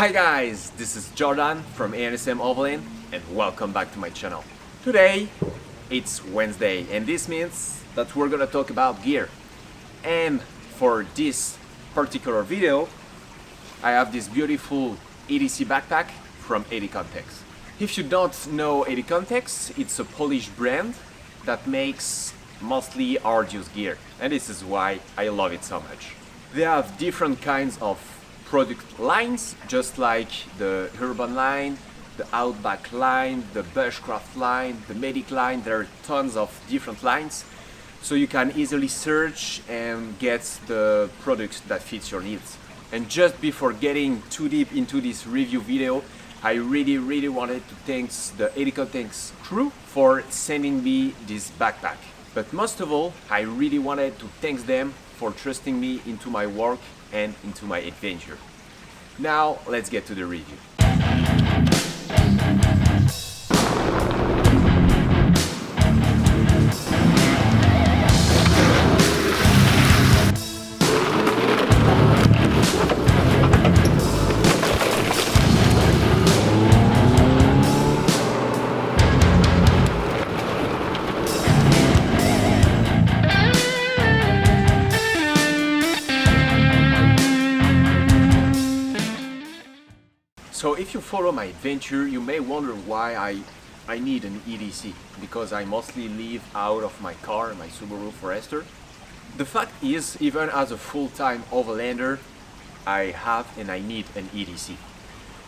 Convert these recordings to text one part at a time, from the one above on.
Hi guys, this is Jordan from TIME Overland and welcome back to my channel. Today it's Wednesday and this means that we're gonna talk about gear. And for this particular video I have this beautiful EDC backpack from Helikon-Tex. If you don't know Helikon-Tex, it's a Polish brand that makes mostly arduous gear, and this is why I love it so much. They have different kinds of product lines, just like the Urban line, the Outback line, the Bushcraft line, the Medic line. There are tons of different lines, so you can easily search and get the product that fits your needs. And just before getting too deep into this review video, I really wanted to thank the Helikon-Tex crew for sending me this backpack. But most of all, I really wanted to thank them for trusting me into my work and into my adventure. Now let's get to the review. So if you follow my adventure, you may wonder why I need an EDC, because I mostly live out of my car, my Subaru Forester. The fact is, even as a full-time overlander, I have and I need an EDC.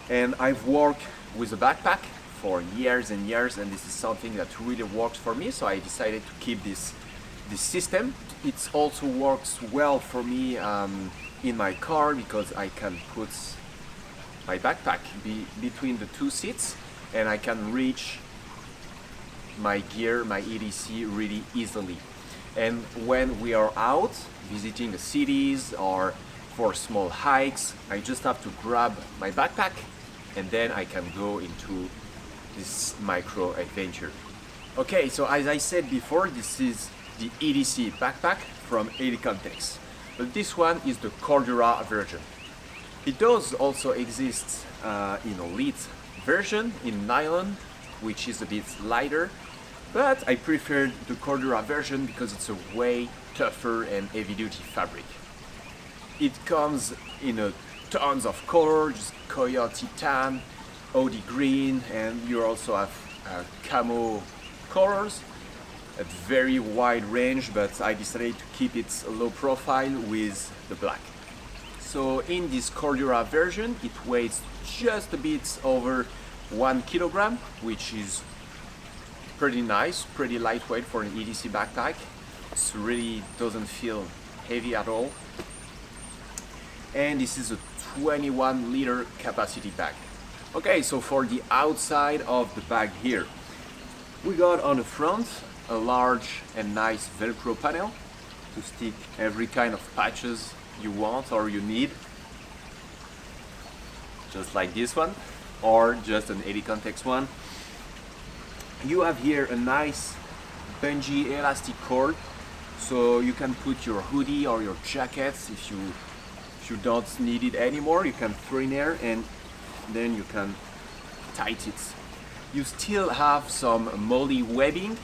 And I've worked with a backpack for years and years, and this is something that really works for me, so I decided to keep this system. It also works well for me in my car, because I can put my backpack between the two seats and I can reach my gear, my EDC, really easily. And when we are out visiting the cities or for small hikes, I just have to grab my backpack and then I can go into this micro adventure. Okay, so as I said before, this is the EDC backpack from Helikon-Tex, but this one is the Cordura version. It does also exist in elite version in nylon, which is a bit lighter, but I prefer the Cordura version because it's a way tougher and heavy-duty fabric. It comes in tons of colors: coyote tan, OD green, and you also have camo colors. A very wide range, but I decided to keep it low profile with the black. So in this Cordura version, it weighs just a bit over 1 kilogram, which is pretty nice, pretty lightweight for an EDC backpack. It really doesn't feel heavy at all. And this is a 21-liter capacity bag. Okay, so for the outside of the bag here, we got on the front a large and nice Velcro panel to stick every kind of patches you want or you need, just like this one, or just an Helikon-Tex one. You have here a nice bungee elastic cord, so you can put your hoodie or your jackets if you don't need it anymore. You can throw in there and then you can tighten it. You still have some MOLLE webbing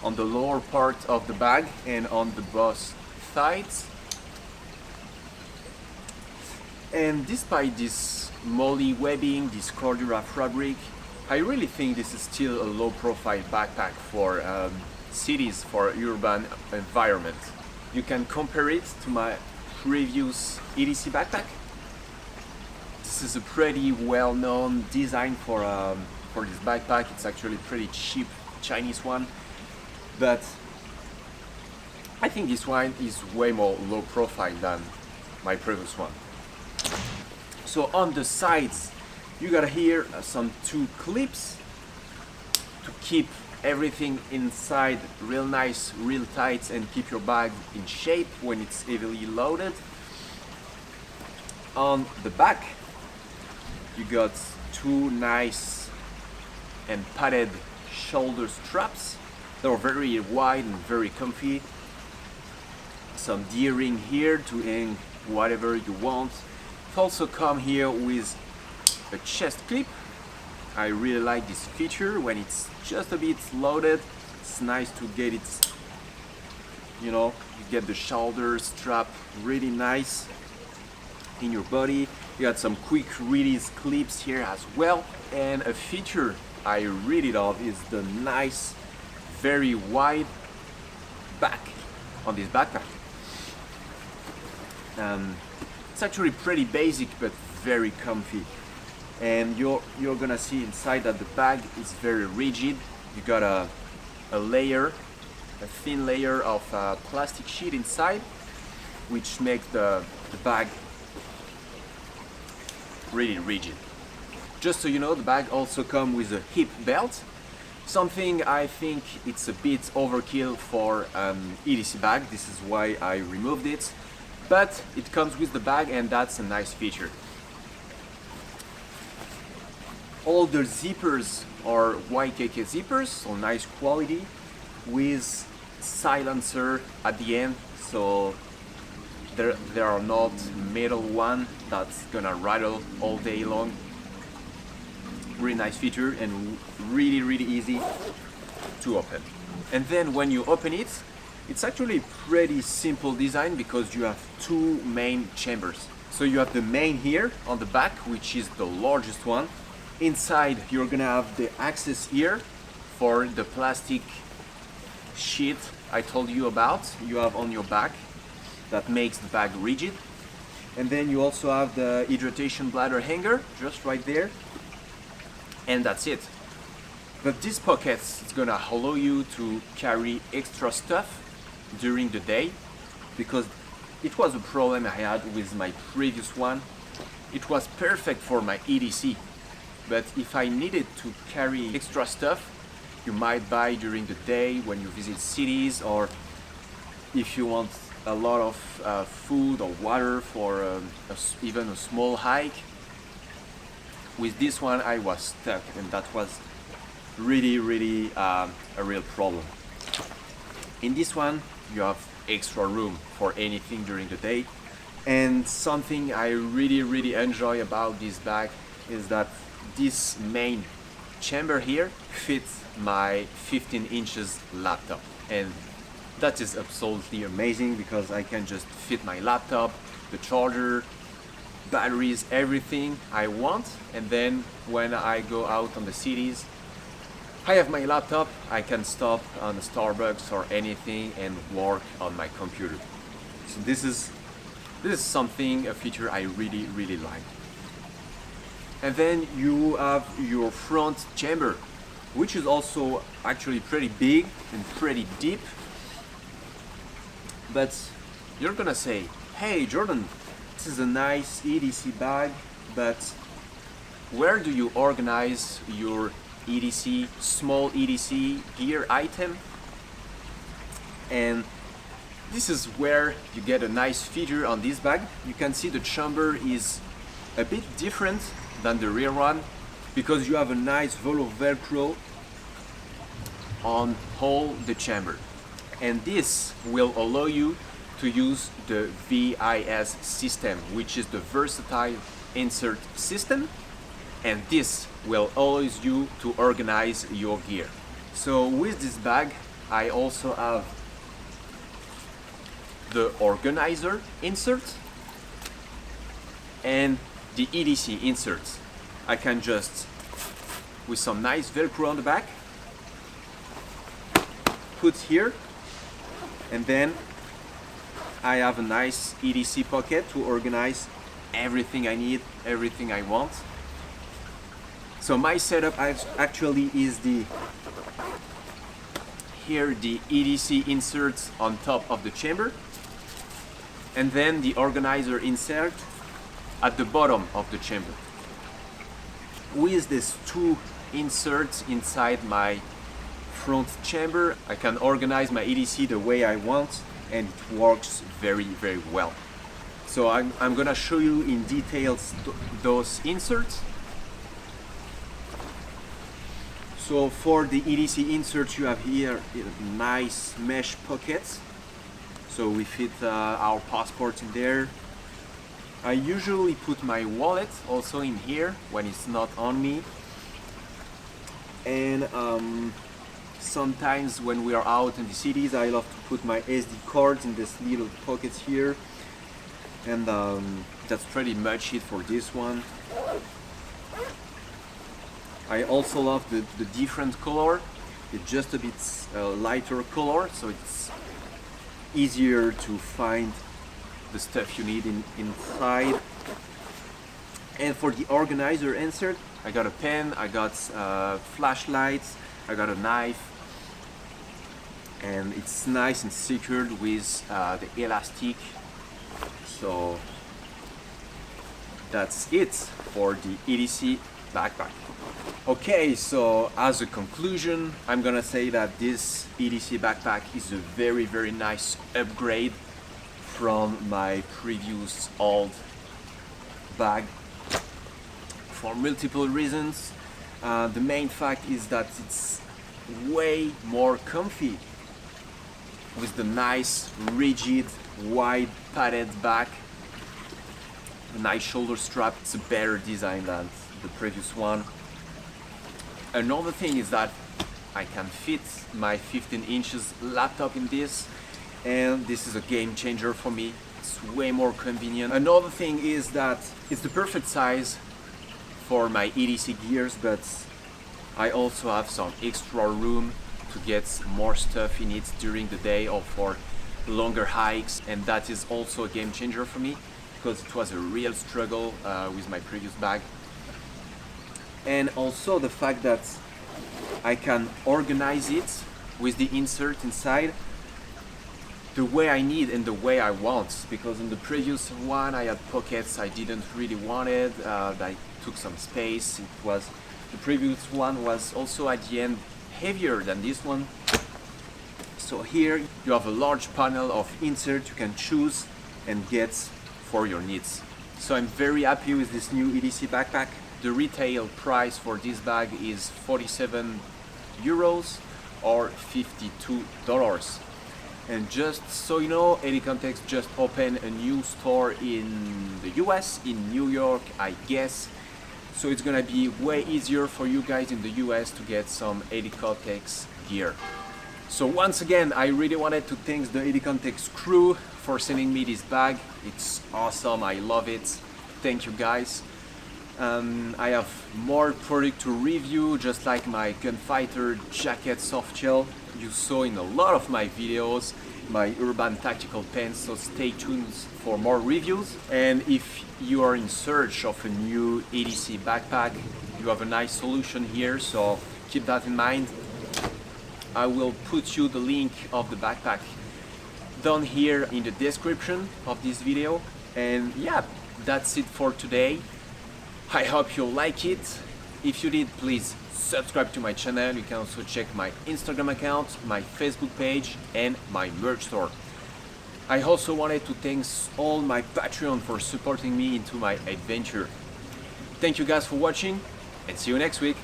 on the lower part of the bag and on the both sides. And despite this MOLLE webbing, this Cordura fabric, I really think this is still a low-profile backpack for cities, for urban environment. You can compare it to my previous EDC backpack. This is a pretty well-known design for this backpack. It's actually a pretty cheap Chinese one, but I think this one is way more low-profile than my previous one. So on the sides, you got here some two clips to keep everything inside real nice, real tight, and keep your bag in shape when it's heavily loaded. On the back, you got two nice and padded shoulder straps. They're very wide and very comfy. Some D-ring here to hang whatever you want. It also comes here with a chest clip. I really like this feature when it's just a bit loaded. It's nice to get it, you know, you get the shoulder strap really nice in your body. You got some quick release clips here as well. And a feature I really love is the nice, very wide back on this backpack. It's actually pretty basic but very comfy. And you're gonna see inside that the bag is very rigid. You got a layer, a thin layer of plastic sheet inside, which makes the bag really rigid. Just so you know, the bag also comes with a hip belt, something I think it's a bit overkill for EDC bag. This is why I removed it, but it comes with the bag and that's a nice feature. All the zippers are YKK zippers, so nice quality, with silencer at the end, so there are not metal one that's gonna rattle all day long. Really nice feature and really easy to open. And then when you open it, it's actually pretty simple design because you have two main chambers. So you have the main here on the back, which is the largest one. Inside you're gonna have the access here for the plastic sheet I told you about, you have on your back, that makes the bag rigid. And then you also have the hydration bladder hanger just right there, and that's it. But these pockets is gonna allow you to carry extra stuff during the day, because it was a problem I had with my previous one. It was perfect for my EDC, but if I needed to carry extra stuff you might buy during the day when you visit cities, or if you want a lot of food or water for even a small hike. With this one I was stuck, and that was really a real problem. In this one you have extra room for anything during the day, and something I really enjoy about this bag is that this main chamber here fits my 15 inches laptop, and that is absolutely amazing because I can just fit my laptop, the charger, batteries, everything I want. And then when I go out on the cities, I have my laptop, I can stop on a Starbucks or anything and work on my computer. So this is something, a feature I really like. And then you have your front chamber, which is also actually pretty big and pretty deep. But you're gonna say, hey Jordan, this is a nice EDC bag, but where do you organize your EDC, small EDC gear item? And this is where you get a nice feature on this bag. You can see the chamber is a bit different than the rear one, because you have a nice Velcro on all the chamber, and this will allow you to use the VIS system, which is the versatile insert system, and this will allow you to organize your gear. So with this bag I also have the organizer insert and the EDC inserts. I can just, with some nice Velcro on the back, put here, and then I have a nice EDC pocket to organize everything I need, everything I want. So my setup actually is the EDC inserts on top of the chamber, and then the organizer insert at the bottom of the chamber. With these two inserts inside my front chamber, I can organize my EDC the way I want, and it works very well. So I'm gonna show you in details those inserts. So for the EDC inserts you have here nice mesh pockets, so we fit our passports in there, I usually put my wallet also in here when it's not on me, and sometimes when we are out in the cities I love to put my SD cards in this little pockets here, and that's pretty much it for this one. I also love the different color. It's just a bit lighter color, so it's easier to find the stuff you need inside. And for the organizer insert, I got a pen, I got flashlights, I got a knife, and it's nice and secured with the elastic. So that's it for the EDC backpack. Okay, so as a conclusion, I'm gonna say that this EDC backpack is a very nice upgrade from my previous old bag for multiple reasons. The main fact is that it's way more comfy with the nice, rigid, wide padded back, the nice shoulder strap. It's a better design than the previous one. Another thing is that I can fit my 15 inches laptop in this, and this is a game changer for me. It's way more convenient. Another thing is that it's the perfect size for my EDC gears, but I also have some extra room to get more stuff in it during the day or for longer hikes, and that is also a game changer for me because it was a real struggle with my previous bag. And also the fact that I can organize it with the insert inside the way I need and the way I want, because in the previous one I had pockets I didn't really want it, I took some space. The previous one was also at the end heavier than this one. So here you have a large panel of insert you can choose and get for your needs. So I'm very happy with this new EDC backpack. The retail price for this bag is 47 euros or $52. And just so you know, Helikon-Tex just opened a new store in the US, in New York, I guess. So it's gonna be way easier for you guys in the US to get some Helikon-Tex gear. So once again, I really wanted to thank the Helikon-Tex crew for sending me this bag. It's awesome, I love it. Thank you guys. I have more product to review, just like my gunfighter jacket soft shell you saw in a lot of my videos, my urban tactical pants, so stay tuned for more reviews. And if you are in search of a new EDC backpack, you have a nice solution here, so keep that in mind. I will put you the link of the backpack down here in the description of this video. And yeah, that's it for today. I hope you like it. If you did, please subscribe to my channel. You can also check my Instagram account, my Facebook page, and my merch store. I also wanted to thank all my Patreon for supporting me into my adventure. Thank you guys for watching, and see you next week.